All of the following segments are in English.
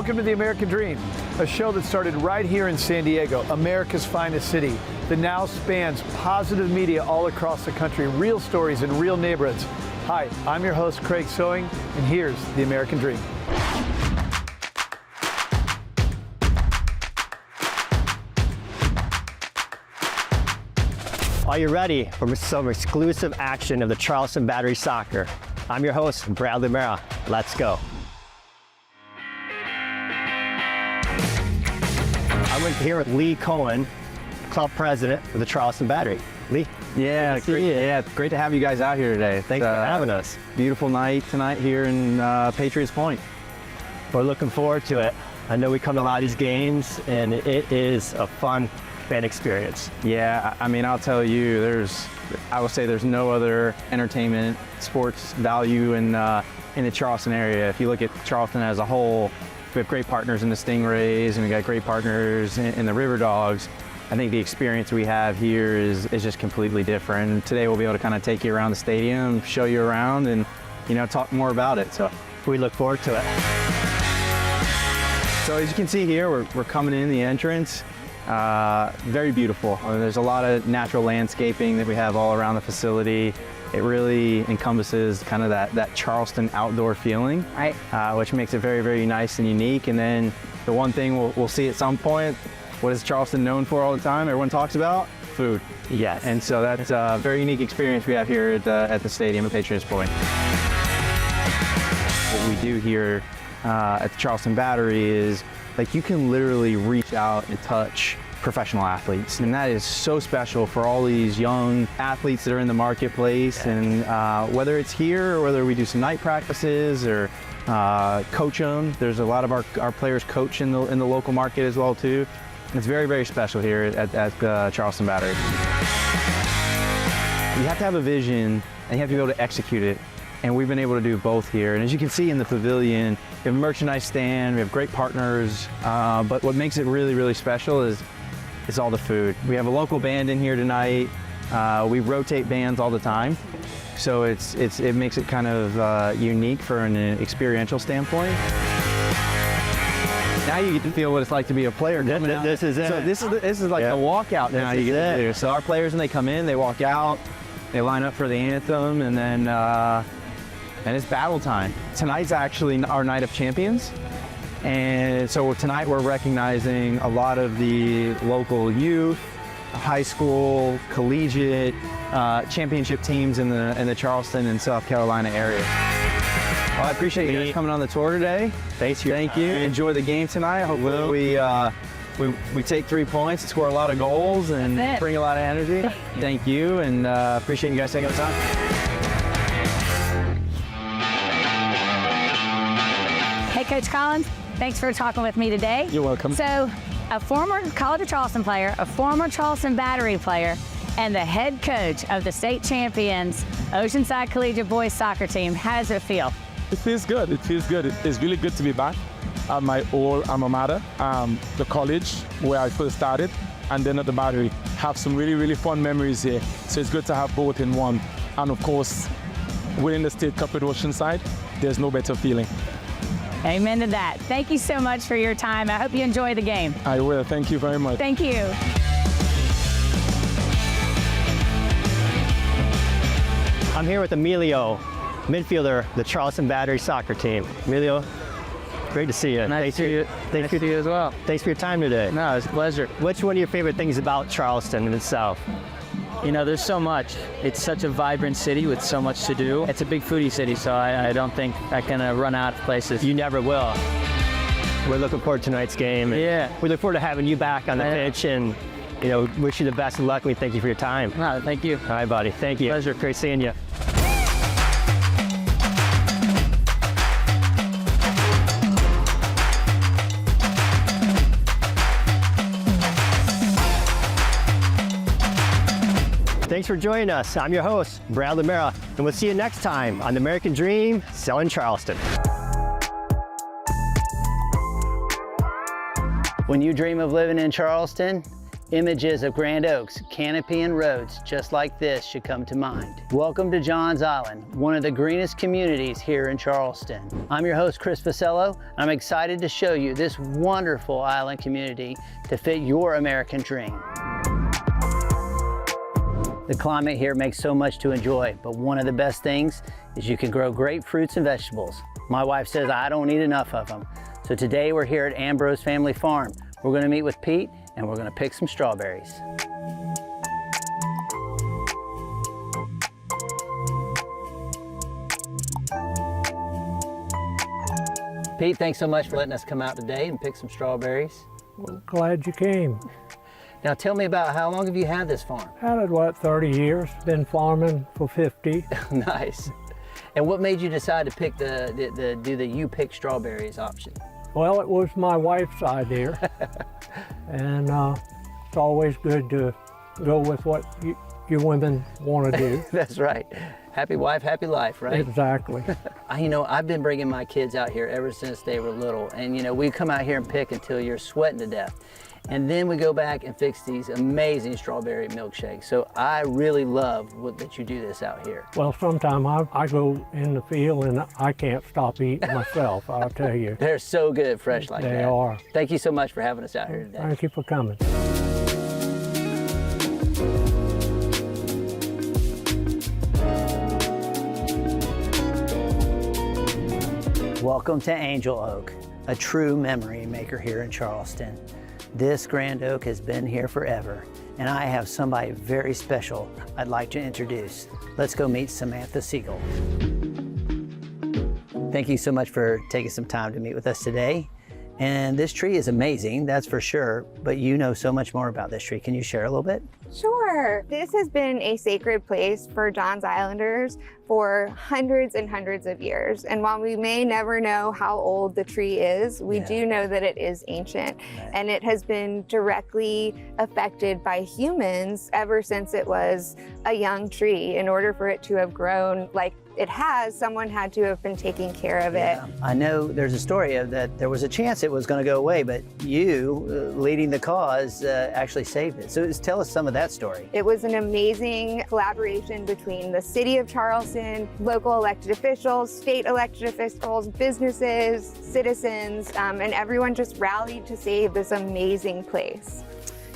Welcome to The American Dream, a show that started right here in San Diego, America's finest city, that now spans positive media all across the country, real stories in real neighborhoods. Hi, I'm your host, Craig Sewing, and here's The American Dream. Are you ready for some exclusive action of the Charleston Battery Soccer? I'm your host, Bradley Mera. Let's go. I'm here with Lee Cohen, club president of the Charleston Battery. Lee? Yeah, great to have you guys out here today. Thanks for having us. Beautiful night tonight here in Patriots Point. We're looking forward to it. I know we come to a lot of these games, and it is a fun fan experience. Yeah, I mean, I'll tell you, I will say there's no other entertainment, sports value in the Charleston area. If you look at Charleston as a whole, we have great partners in the Stingrays, and we got great partners in the River Dogs. I think the experience we have here is just completely different. Today we'll be able to kind of take you around the stadium, show you around, and talk more about it. So we look forward to it. So as you can see here, we're coming in the entrance. Very beautiful. There's a lot of natural landscaping that we have all around the facility. It really encompasses kind of that Charleston outdoor feeling, right? Which makes it very, very nice and unique. And then the one thing we'll see at some point, what is Charleston known for all the time? Everyone talks about food. Yes. And so that's a very unique experience we have here at the stadium at Patriots Point. What we do here at the Charleston Battery is, like, you can literally reach out and touch professional athletes, and that is so special for all these young athletes that are in the marketplace. And whether it's here or whether we do some night practices or coach them, there's a lot of our players coach in the local market as well too. And it's very, very special here at Charleston Battery. You have to have a vision and you have to be able to execute it. And we've been able to do both here. And as you can see in the pavilion, we have a merchandise stand, we have great partners, but what makes it really, really special is all the food. We have a local band in here tonight. We rotate bands all the time. So it makes it kind of unique for an experiential standpoint. Now you get to feel what it's like to be a player. This is it. So this is like a walkout now you get to do. So our players, when they come in, they walk out, they line up for the anthem, and then and it's battle time. Tonight's actually our night of champions. And so tonight we're recognizing a lot of the local youth, high school, collegiate, championship teams in the Charleston and South Carolina area. Well, I appreciate you guys coming on the tour today. Thank you. Enjoy the game tonight. Hopefully we take 3 points and score a lot of goals and bring a lot of energy. Thank you, and appreciate you guys taking the time. Hey, Coach Collins, thanks for talking with me today. You're welcome. So, a former College of Charleston player, a former Charleston Battery player, and the head coach of the state champions Oceanside Collegiate Boys Soccer Team. How does it feel? It feels good. It feels good. It's really good to be back at my old alma mater, the college where I first started, and then at the Battery. Have some really, really fun memories here. So it's good to have both in one. And of course, winning the State Cup with Oceanside, there's no better feeling. Amen to that. Thank you so much for your time. I hope you enjoy the game. I will. Thank you very much. Thank you. I'm here with Emilio, midfielder, the Charleston Battery Soccer Team. Emilio, great to see you. Nice to see you as well. Thanks for your time today. No, it's a pleasure. What's one of your favorite things about Charleston and itself? You know, there's so much. It's such a vibrant city with so much to do. It's a big foodie city, so I don't think I can run out of places. You never will. We're looking forward to tonight's game. Yeah. We look forward to having you back on the pitch, and wish you the best of luck. We thank you for your time. No, thank you. All right, buddy. Thank you. Pleasure. Great seeing you. Thanks for joining us. I'm your host, Bradley Mera, and we'll see you next time on The American Dream, Selling Charleston. When you dream of living in Charleston, Images of Grand Oaks, canopy and roads just like this should come to mind. Welcome to Johns Island, one of the greenest communities here in Charleston. I'm your host, Chris Vasello, and I'm excited to show you this wonderful island community to fit your American dream. The climate here makes so much to enjoy, but one of the best things is you can grow great fruits and vegetables. My wife says I don't eat enough of them. So today we're here at Ambrose Family Farm. We're going to meet with Pete and we're going to pick some strawberries. Pete, thanks so much for letting us come out today and pick some strawberries. Glad you came. Now tell me about how long have you had this farm? Had it, what, 30 years? Been farming for 50. Nice. And what made you decide to pick do the you pick strawberries option? Well, it was my wife's idea. And it's always good to go with what you women want to do. That's right. Happy wife, happy life, right? Exactly. You know, I've been bringing my kids out here ever since they were little. And, you know, we come out here and pick until you're sweating to death. And then we go back and fix these amazing strawberry milkshakes. So I really love that you do this out here. Well, sometime I go in the field and I can't stop eating myself, I'll tell you. They're so good fresh like that. They are. Thank you so much for having us out here today. Thank you for coming. Welcome to Angel Oak, a true memory maker here in Charleston. This Grand Oak has been here forever, and I have somebody very special I'd like to introduce. Let's go meet Samantha Siegel. Thank you so much for taking some time to meet with us today. And this tree is amazing, that's for sure, but you know so much more about this tree. Can you share a little bit? Sure. This has been a sacred place for Johns Islanders for hundreds and hundreds of years. And while we may never know how old the tree is, we do know that it is ancient. Right. And it has been directly affected by humans ever since it was a young tree. In order for it to have grown like it has, someone had to have been taking care of it. I know there's a story of that there was a chance it was going to go away, but you, leading the cause, actually saved it. So tell us some of that story. It was an amazing collaboration between the city of Charleston, local elected officials, state elected officials, businesses, citizens, and everyone just rallied to save this amazing place.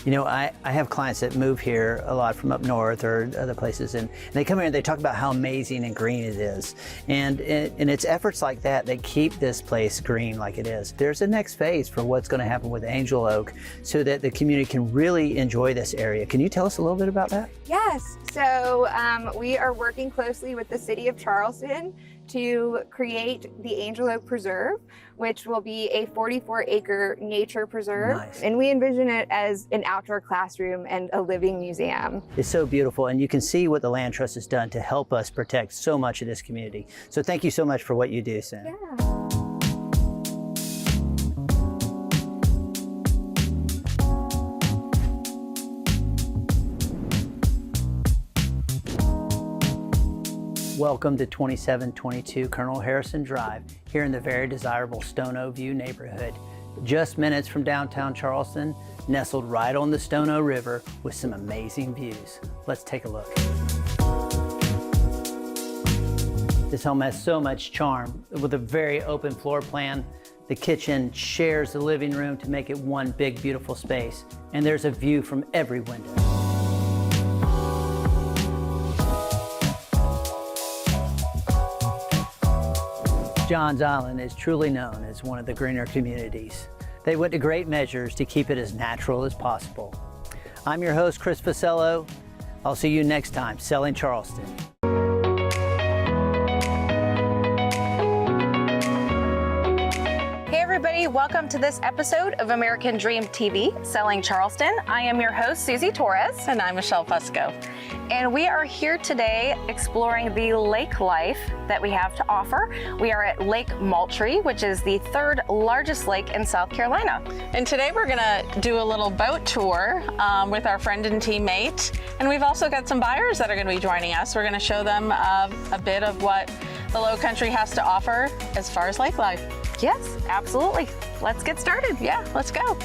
You know, I have clients that move here a lot from up north or other places, and they come here and they talk about how amazing and green it is. And it's efforts like that that keep this place green like it is. There's a next phase for what's going to happen with Angel Oak so that the community can really enjoy this area. Can you tell us a little bit about that? Yes. So we are working closely with the city of Charleston to create the Angel Oak Preserve, which will be a 44-acre nature preserve. Nice. And we envision it as an outdoor classroom and a living museum. It's so beautiful, and you can see what the Land Trust has done to help us protect so much of this community. So thank you so much for what you do, Sam. Yeah. Welcome to 2722 Colonel Harrison Drive here in the very desirable Stono View neighborhood. Just minutes from downtown Charleston, nestled right on the Stono River with some amazing views. Let's take a look. This home has so much charm with a very open floor plan. The kitchen shares the living room to make it one big, beautiful space. And there's a view from every window. Johns Island is truly known as one of the greener communities. They went to great measures to keep it as natural as possible. I'm your host, Chris Vasello. I'll see you next time, Selling Charleston. Hey everybody, welcome to this episode of American Dream TV, Selling Charleston. I am your host, Susie Torres. And I'm Michelle Fusco. And we are here today exploring the lake life that we have to offer. We are at Lake Moultrie, which is the third largest lake in South Carolina. And today we're gonna do a little boat tour with our friend and teammate. And we've also got some buyers that are gonna be joining us. We're gonna show them a bit of what the Low Country has to offer as far as lake life. Yes, absolutely. Let's get started. Yeah, let's go.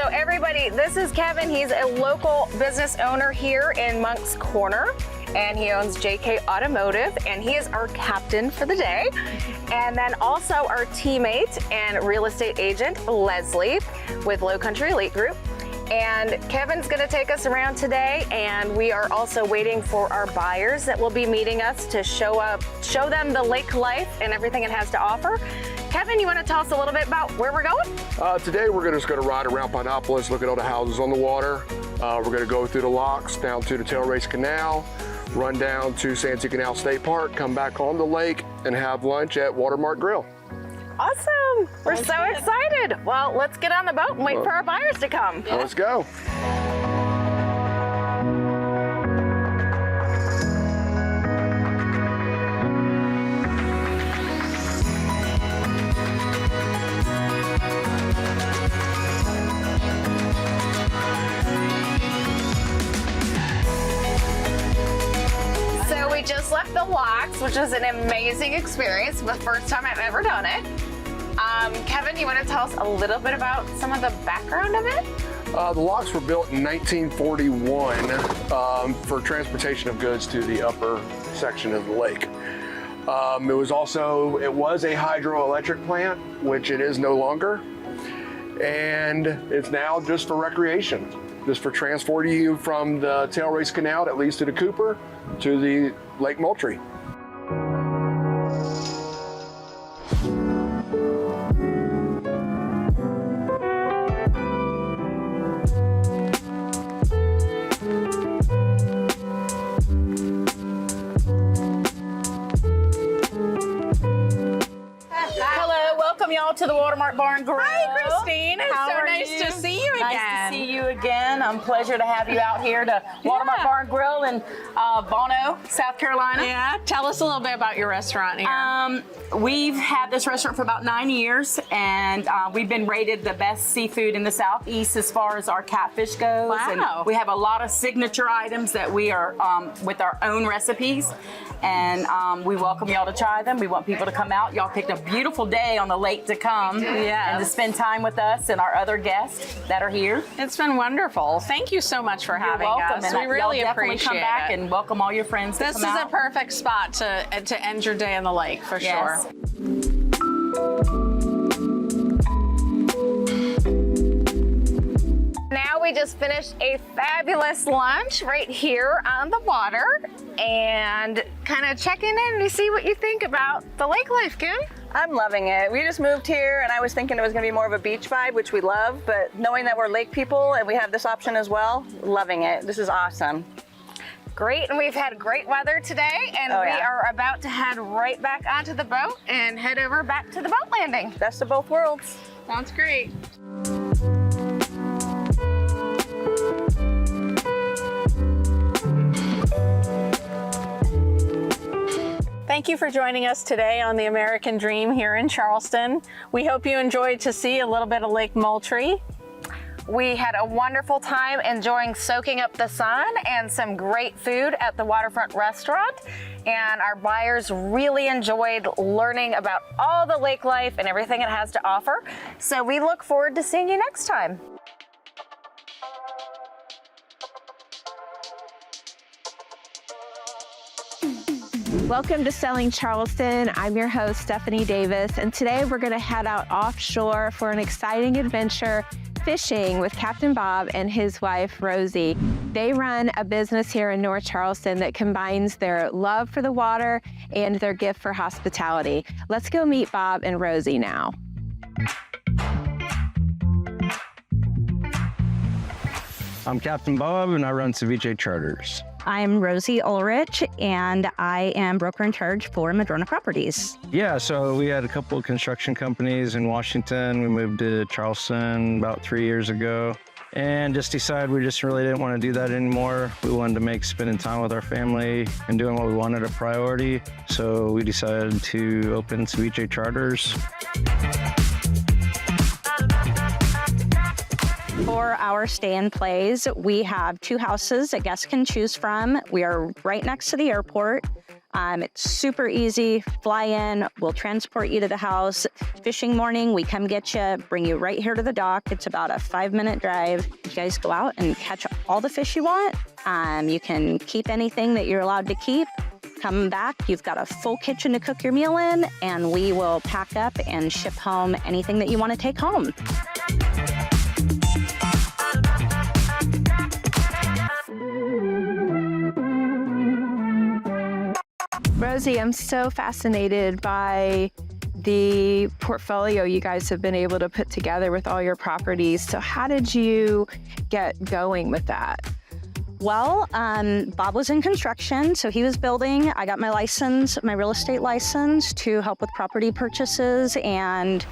So everybody, this is Kevin. He's a local business owner here in Moncks Corner, and he owns JK Automotive, and he is our captain for the day. And then also our teammate and real estate agent, Leslie, with Low Country Elite Group. And Kevin's gonna take us around today, and we are also waiting for our buyers that will be meeting us to show them the lake life and everything it has to offer. Kevin, you wanna tell us a little bit about where we're going? Today we're just gonna ride around Pinopolis, look at all the houses on the water. We're gonna go through the locks, down to the Tailrace Canal, run down to Santee Canal State Park, come back on the lake, and have lunch at Watermark Grill. Awesome, we're so excited. Well, let's get on the boat and wait for our buyers to come. Let's go. So we just left the locks, which was an amazing experience, the first time I've ever done it. Kevin, you want to tell us a little bit about some of the background of it? The locks were built in 1941 for transportation of goods to the upper section of the lake. It was a hydroelectric plant, which it is no longer. And it's now just for recreation, just for transporting you from the Tailrace Canal that leads to the Cooper to the Lake Moultrie. Y'all to the Watermark Bar and Grill. Hi, Christine. It's How so are nice to see you again. Nice to see you again. Pleasure to have you out here to Watermark Bar and Grill in Bono, South Carolina. Yeah, tell us a little bit about your restaurant here. We've had this restaurant for about 9 years, and we've been rated the best seafood in the Southeast as far as our catfish goes. Wow. And we have a lot of signature items that we are with our own recipes, and we welcome y'all to try them. We want people to come out. Y'all picked a beautiful day on the lake to come and to spend time with us and our other guests that are here. It's been wonderful. Thank you so much for having us. And We really y'all definitely appreciate come back it. and welcome all your friends to This come is out. a perfect spot to end your day on the lake, for sure. Now we just finished a fabulous lunch right here on the water, and kind of checking in to see what you think about the lake life, Kim. I'm loving it. We just moved here and I was thinking it was gonna be more of a beach vibe, which we love, but knowing that we're lake people and we have this option as well, loving it. This is awesome. Great, and we've had great weather today, and we are about to head right back onto the boat and head over back to the boat landing. Best of both worlds. Sounds great. Thank you for joining us today on the American Dream here in Charleston. We hope you enjoyed to see a little bit of Lake Moultrie. We had a wonderful time enjoying soaking up the sun and some great food at the Waterfront Restaurant. And our buyers really enjoyed learning about all the lake life and everything it has to offer. So we look forward to seeing you next time. Welcome to Selling Charleston. I'm your host, Stephanie Davis, and today we're going to head out offshore for an exciting adventure fishing with Captain Bob and his wife, Rosie. They run a business here in North Charleston that combines their love for the water and their gift for hospitality. Let's go meet Bob and Rosie now. I'm Captain Bob and I run Ceviche Charters. I'm Rosie Ulrich, and I am broker in charge for Madrona Properties. Yeah, so we had a couple of construction companies in Washington. We moved to Charleston about 3 years ago and just decided we just really didn't want to do that anymore. We wanted to make spending time with our family and doing what we wanted a priority. So we decided to open Ceviche Charters. For our stay and plays, we have 2 houses that guests can choose from. We are right next to the airport. It's super easy. Fly in, we'll transport you to the house. Fishing morning, we come get you, bring you right here to the dock. It's about a 5-minute drive. You guys go out and catch all the fish you want. You can keep anything that you're allowed to keep. Come back, you've got a full kitchen to cook your meal in, and we will pack up and ship home anything that you want to take home. Rosie, I'm so fascinated by the portfolio you guys have been able to put together with all your properties. So how did you get going with that? Well, Bob was in construction, so he was building. I got my license, my real estate license, to help with property purchases, and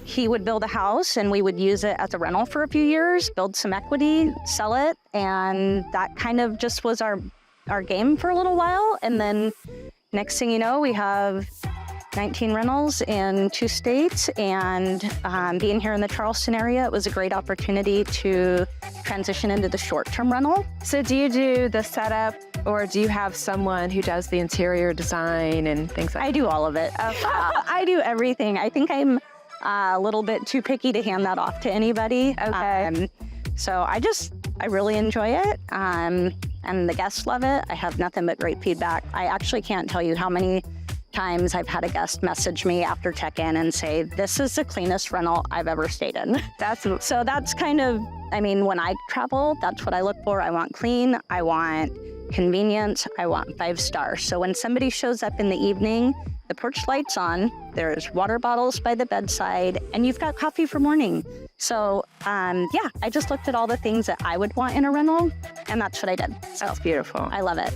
he would build a house and we would use it as a rental for a few years, build some equity, sell it, and that kind of just was our game for a little while. And then next thing you know, we have 19 rentals in 2 states, and being here in the Charleston area, it was a great opportunity to transition into the short-term rental. So do you do the setup, or do you have someone who does the interior design and things like that? I do all of it. I do everything. I think I'm a little bit too picky to hand that off to anybody. Okay. So I really enjoy it, and the guests love it. I have nothing but great feedback. I actually can't tell you how many times I've had a guest message me after check-in and say, this is the cleanest rental I've ever stayed in. So that's kind of, I mean, when I travel, that's what I look for. I want clean, I want convenience, I want 5 stars. So when somebody shows up in the evening, the porch light's on, there's water bottles by the bedside, and you've got coffee for morning. So yeah, I just looked at all the things that I would want in a rental, and that's what I did. So that's beautiful. I love it.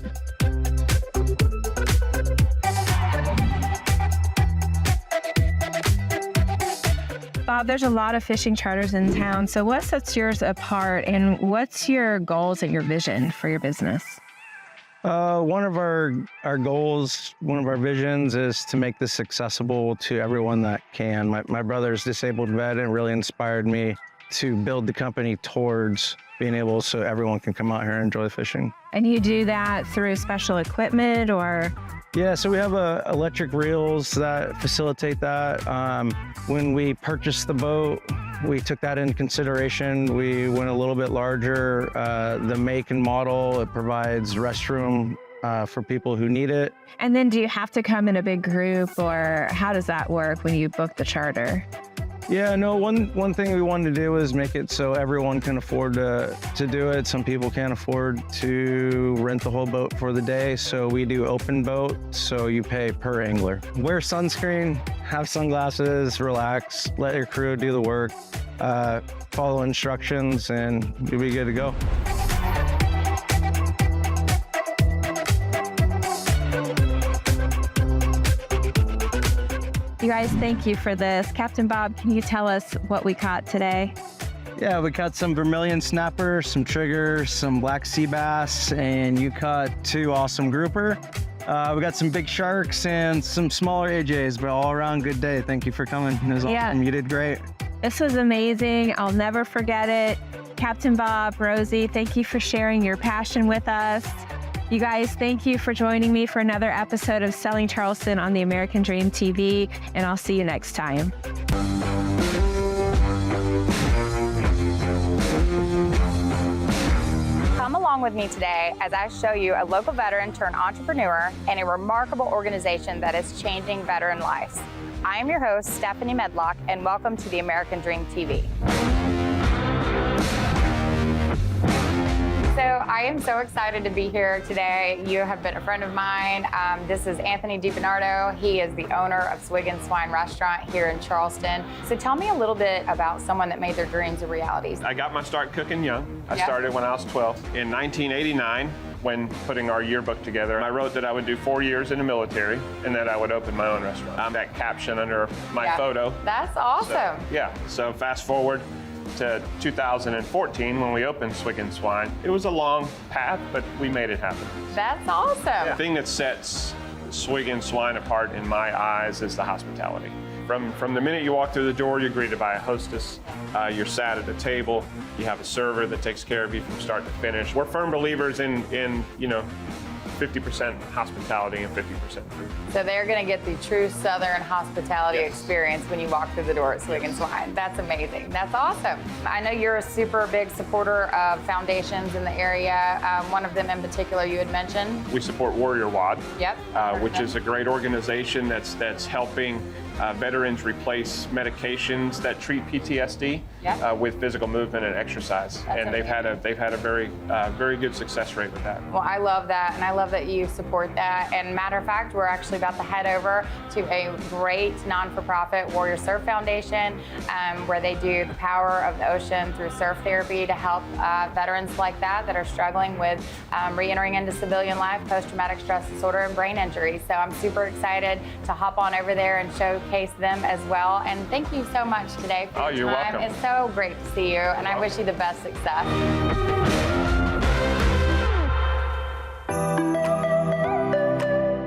Bob, there's a lot of fishing charters in town. So what sets yours apart, and what's your goals and your vision for your business? One of our goals, one of our visions is to make this accessible to everyone that can. My brother's disabled vet, and really inspired me to build the company towards being able so everyone can come out here and enjoy fishing. And you do that through special equipment, or? Yeah, so we have electric reels that facilitate that. When we purchased the boat, we took that into consideration. We went a little bit larger. The make and model, it provides restroom for people who need it. And then do you have to come in a big group, or how does that work when you book the charter? Yeah, no, one thing we wanted to do is make it so everyone can afford to do it. Some people can't afford to rent the whole boat for the day, so we do open boat, so you pay per angler. Wear sunscreen, have sunglasses, relax, let your crew do the work, follow instructions, and you'll be good to go. You guys, thank you for this. Captain Bob, can you tell us what we caught today? Yeah, we caught some vermilion snapper, some trigger, some black sea bass, and you caught 2 awesome grouper. We got some big sharks and some smaller AJs, but all around good day. Thank you for coming. It was awesome. You did great. This was amazing. I'll never forget it. Captain Bob, Rosie, thank you for sharing your passion with us. You guys, thank you for joining me for another episode of Selling Charleston on the American Dream TV, and I'll see you next time. Come along with me today as I show you a local veteran turned entrepreneur and a remarkable organization that is changing veteran lives. I am your host, Stephanie Medlock, and welcome to the American Dream TV. So I am so excited to be here today. You have been a friend of mine. This is Anthony DiBernardo. He is the owner of Swig and Swine Restaurant here in Charleston. So tell me a little bit about someone that made their dreams a reality. I got my start cooking young. I started when I was 12. In 1989, when putting our yearbook together, I wrote that I would do 4 years in the military and that I would open my own restaurant. That caption under my photo. That's awesome. So fast forward to 2014 when we opened Swig and Swine. It was a long path, but we made it happen. That's awesome. The thing that sets Swig and Swine apart in my eyes is the hospitality. From the minute you walk through the door, you're greeted by a hostess. You're sat at a table. You have a server that takes care of you from start to finish. We're firm believers in 50% hospitality and 50% food. So they're going to get the true Southern hospitality experience when you walk through the door at Swiggins Wine. That's amazing. That's awesome. I know you're a super big supporter of foundations in the area. One of them in particular you had mentioned. We support Warrior WAD, Yep. which is a great organization that's helping veterans replace medications that treat PTSD with physical movement and exercise. That's and they've had a very good success rate with that. Well, I love that, and I love that you support that. And matter of fact, we're actually about to head over to a great non-for-profit Warrior Surf Foundation, where they do the power of the ocean through surf therapy to help veterans like that are struggling with re-entering into civilian life, post-traumatic stress disorder, and brain injury. So I'm super excited to hop on over there and showcase them as well. And thank you so much today for your you're time. welcome. It's so great to see you, and I wish you the best success.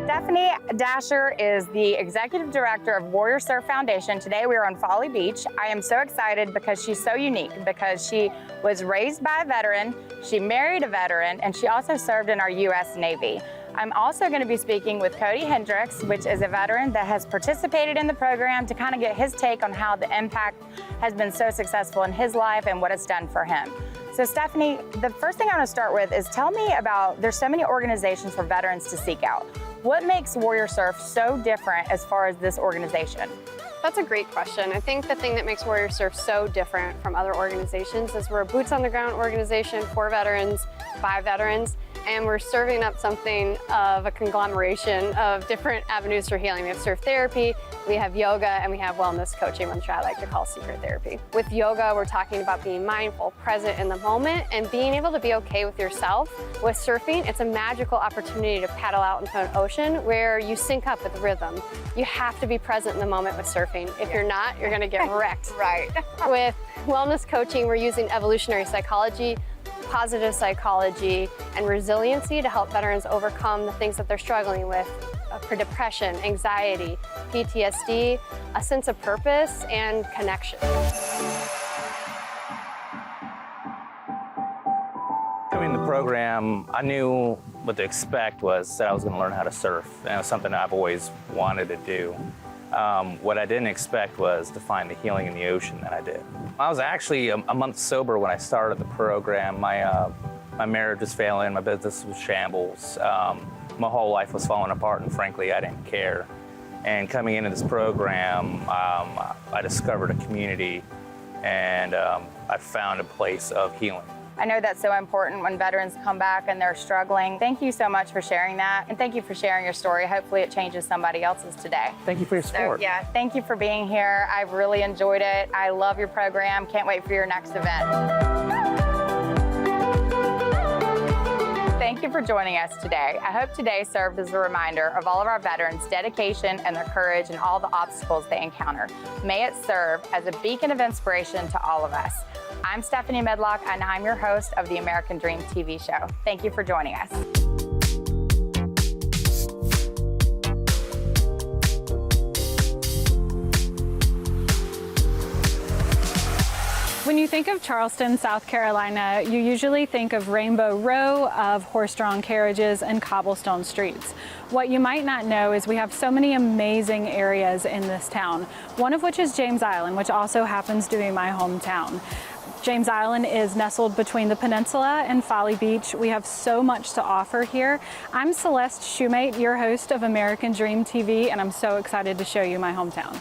Stephanie Dasher is the Executive Director of Warrior Surf Foundation. Today we are on Folly Beach. I am so excited because she's so unique, because she was raised by a veteran, she married a veteran, and she also served in our U.S. Navy. I'm also going to be speaking with Cody Hendricks, which is a veteran that has participated in the program, to kind of get his take on how the impact has been so successful in his life and what it's done for him. So Stephanie, the first thing I want to start with is tell me about, there's so many organizations for veterans to seek out. What makes Warrior Surf so different as far as this organization? That's a great question. I think the thing that makes Warrior Surf so different from other organizations is we're a boots on the ground organization for veterans, by veterans, and we're serving up something of a conglomeration of different avenues for healing. We have surf therapy, we have yoga, and we have wellness coaching, which I like to call secret therapy. With yoga, we're talking about being mindful, present in the moment, and being able to be okay with yourself. With surfing, it's a magical opportunity to paddle out into an ocean where you sync up with the rhythm. You have to be present in the moment with surfing. If you're not, you're gonna get wrecked. Right. With wellness coaching, we're using evolutionary psychology, positive psychology, and resiliency to help veterans overcome the things that they're struggling with, for depression, anxiety, PTSD, a sense of purpose, and connection. Doing the program, I knew what to expect was that I was going to learn how to surf, and it was something I've always wanted to do. What I didn't expect was to find the healing in the ocean that I did. I was actually a month sober when I started the program. My marriage was failing, my business was shambles, my whole life was falling apart, and frankly, I didn't care. And coming into this program, I discovered a community, and I found a place of healing. I know that's so important when veterans come back and they're struggling. Thank you so much for sharing that, and thank you for sharing your story. Hopefully it changes somebody else's today. Thank you for your support. So, yeah, thank you for being here. I've really enjoyed it. I love your program. Can't wait for your next event. Thank you for joining us today. I hope today served as a reminder of all of our veterans' dedication and their courage and all the obstacles they encounter. May it serve as a beacon of inspiration to all of us. I'm Stephanie Medlock, and I'm your host of the American Dream TV show. Thank you for joining us. When you think of Charleston, South Carolina, you usually think of Rainbow Row, of horse-drawn carriages and cobblestone streets. What you might not know is we have so many amazing areas in this town, one of which is James Island, which also happens to be my hometown. James Island is nestled between the peninsula and Folly Beach. We have so much to offer here. I'm Celeste Shoemate, your host of American Dream TV, and I'm so excited to show you my hometown.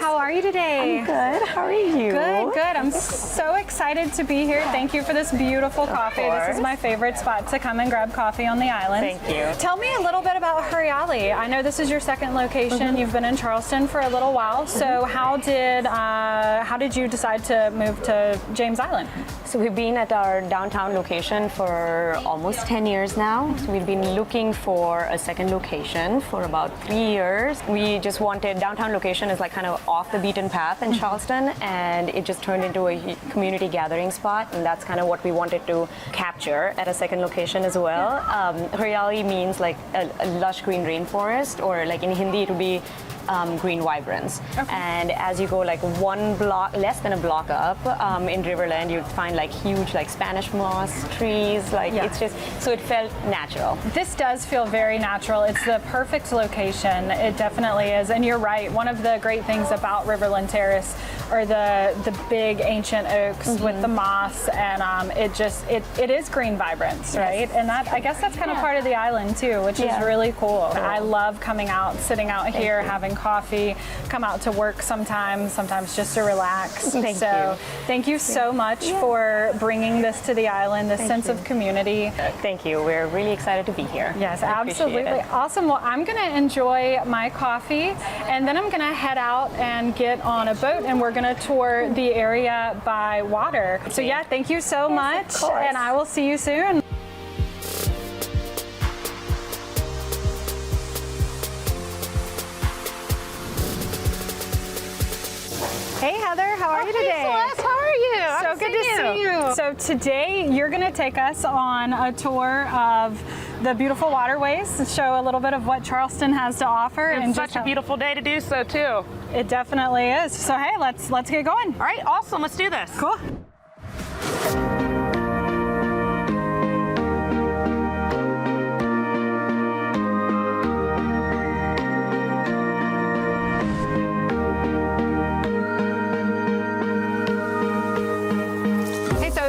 How are you today? I'm good. How are you? Good, good. I'm so excited to be here. Thank you for this beautiful coffee. This is my favorite spot to come and grab coffee on the island. Thank you. Tell me a little bit about Hurriali. I know this is your second location. You've been in Charleston for a little while. So how did you decide to move to James Island? So we've been at our downtown location for almost 10 years now. So we've been looking for a second location for about 3 years. We just wanted, downtown location is like kind of off the beaten path in Charleston, and it just has turned into a community gathering spot, and that's kind of what we wanted to capture at a second location as well. Haryali means like a lush green rainforest, or like in Hindi it would be green vibrance. And as you go like one block, less than a block up in Riverland, you'd find like huge like Spanish moss trees. Like it's just, so it felt natural. This does feel very natural. It's the perfect location. It definitely is. And you're right. One of the great things about Riverland Terrace are the big ancient oaks with the moss, and it is green vibrance, right? And that, I guess that's kind of part of the island too, which is really cool. I love coming out, sitting out here, having coffee, come out to work sometimes just to relax. Thank you so much for bringing this to the island, this sense of community. Thank you. We're really excited to be here. Yes, absolutely. Awesome. Well, I'm going to enjoy my coffee, and then I'm going to head out and get on a boat, and we're going to tour the area by water. So yeah, thank you so much, and I will see you soon. Hey Heather, how are you today? Hey Celeste, how are you? So good to see you. So today you're going to take us on a tour of the beautiful waterways, show a little bit of what Charleston has to offer. And such a beautiful day to do so too. It definitely is. So hey, let's get going. All right, awesome. Let's do this. Cool.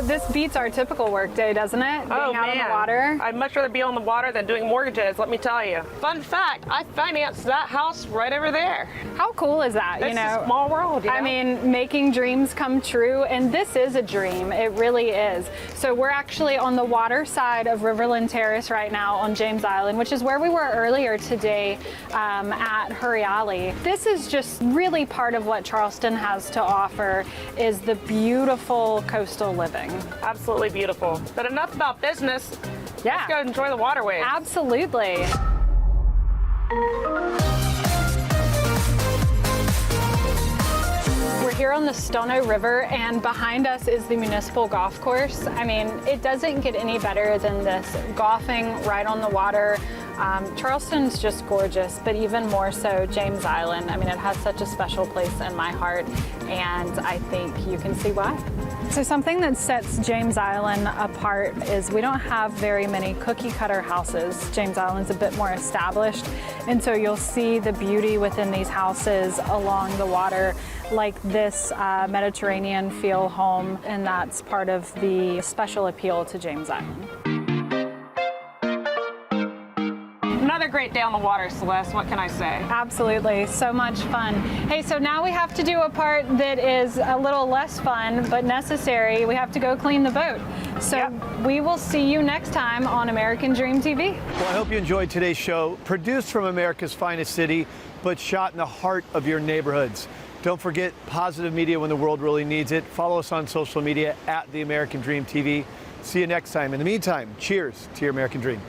This beats our typical work day, doesn't it? Being out on the water. I'd much rather be on the water than doing mortgages, let me tell you. Fun fact, I financed that house right over there. How cool is that? It's a small world, you know? I mean, making dreams come true, and this is a dream. It really is. So we're actually on the water side of Riverland Terrace right now on James Island, which is where we were earlier today at Haryali. This is just really part of what Charleston has to offer, is the beautiful coastal living. Absolutely beautiful. But enough about business. Let's go enjoy the waterways. Absolutely. We're here on the Stono River, and behind us is the municipal golf course. I mean, it doesn't get any better than this. Golfing right on the water. Charleston's just gorgeous, but even more so James Island. I mean, it has such a special place in my heart, and I think you can see why. So something that sets James Island apart is we don't have very many cookie cutter houses. James Island's a bit more established, and so you'll see the beauty within these houses along the water, like this Mediterranean feel home, and that's part of the special appeal to James Island. Another great day on the water, Celeste. What can I say? Absolutely. So much fun. Hey, so now we have to do a part that is a little less fun, but necessary. We have to go clean the boat. So we will see you next time on American Dream TV. Well, I hope you enjoyed today's show. Produced from America's finest city, but shot in the heart of your neighborhoods. Don't forget positive media when the world really needs it. Follow us on social media at The American Dream TV. See you next time. In the meantime, cheers to your American Dream.